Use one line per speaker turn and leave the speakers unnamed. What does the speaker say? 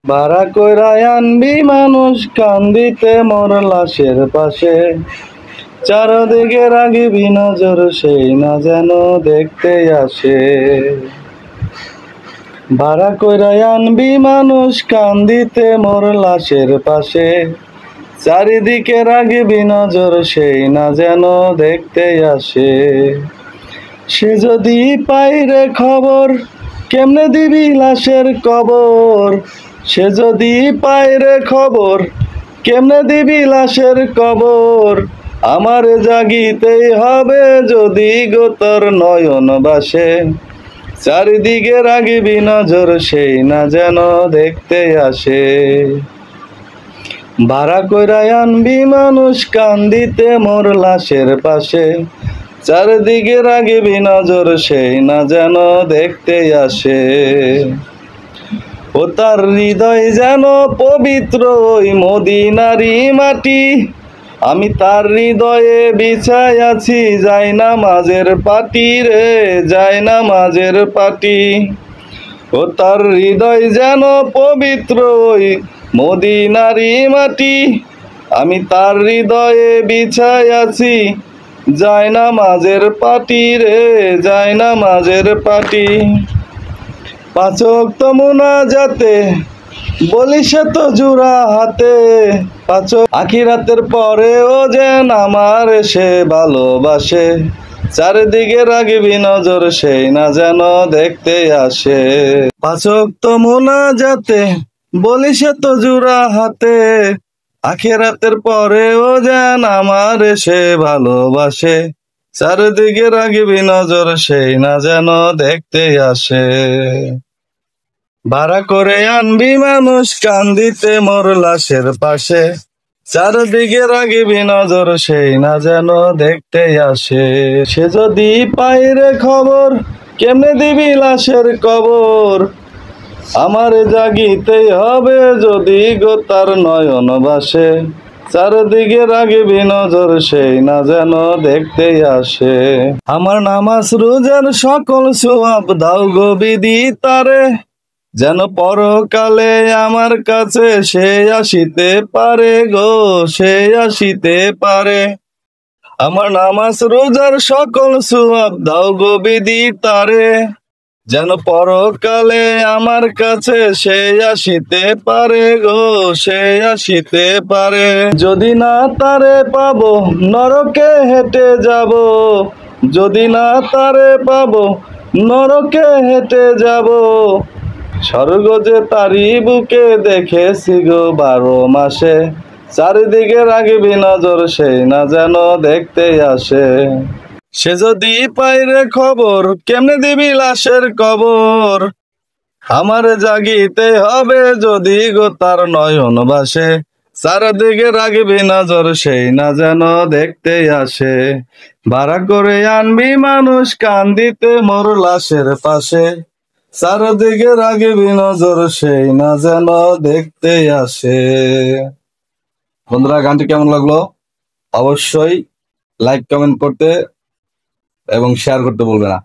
ভাড়া কইরা আনবি মানুষ কান্দিতে মোর লাশের পাশে, চারদিকে রাগিবি নজর সেই না যেন দেখতে আসে। ভাড়া কইরা আনবি মানুষ কান্দিতে মোর লাশের পাশে, চারিদিকে রাগিবি নজর সেই না যেন দেখতে আসে। সে যদি পাইরে খবর কেমনে দিবি লাশের কবর, সে যদি পাইরে খবর কেমনে দিবি লাশের কবর, আমারে জাগিতেই হবে যদি গো তোর নয়ন বাসে, চারিদিকে রাগিবি নজর সেই না যেন দেখতে আসে। ভাড়া কইরা আনবি মানুষ কান্দিতে মোর লাশের পাশে, চারিদিকে রাগিবি নজর সেই না যেন দেখতে আসে। ও তার হৃদয় যেন পবিত্র ওই মদিনারি মাটি, আমি তার হৃদয়ে বিছায় আছি যাই নামাজের পাটি রে, যাই নামাজের পাটি। ও তার হৃদয় যেন পবিত্র ওই মদিনারি মাটি, আমি তার হৃদয়ে বিছায় আছি যাই নামাজের পাটি রে, যাই নামাজের পাটি। পাঁচ ওয়াক্ত মুনাজাতে বলি সে তো জোড়া হাতে, পাঁচ আখিরাতের পরে ও যেন আমার সে ভালোবাসে, চারিদিকে রাগিবি নজর সেই না যেন দেখতে আসে। পাঁচ ওয়াক্ত মুনাজাতে বলি সে তো জোড়া হাতে, আখিরাতের পরে ও যেন আমার সে ভালোবাসে, চারিদিকে রাগিবি নজর সেই না যেন দেখতে আসে। ভাড়া করে আনবি মানুষ কান্দিতে মোর লাশের পাশে, চারদিকে রাগিবি নজর সেই না যেন দেখতে আসে। সে যদি পাইরে খবর কেমনে দিবি লাশের কবর, আমারে জাগিতেই হবে যদি গো তার নয়ন বাসে, চারদিকে রাগিবি নজর সেই না যেন দেখতে আসে। আমার নামাজ রোজার সকল সওয়াব দাও গো বিধি তারে, যেন পরকালে আমার কাছে সে আসিতে পারে গো, সে আসিতে পারে। আমার নামাজ রোজার সকল সওয়াব দাও গো বিধি তারে, যেন পরকালে আমার কাছে সে আসিতে পারে গো, সে আসিতে পারে। যদি না তারে পাবো নরকে হেঁটে যাব, যদি না তারে পাবো নরকে হেঁটে যাব, স্বর্গ যে তারি বুকে দেখেছি গো 12 মাসে, চারিদিকে রাগিবি নজর সেই না যেন দেখতে আসে। সে যদি পাইরে খবর কেমনে দিবি লাশের কবর, আমারে জাগিতে হবে যদি গো তার নয়ন বাসে, চারিদিকে রাগিবি নজর সেই না যেন দেখতে আসে। ভাড়া করে আনবি মানুষ কান্দিতে মোর লাশের পাশে, চারদিকে রাগিবি নজর সেই না যেন দেখতে আসে। বন্ধুরা, গানটি কেমন লাগলো অবশ্যই লাইক কমেন্ট করতে এবং শেয়ার করতে ভুলবে না।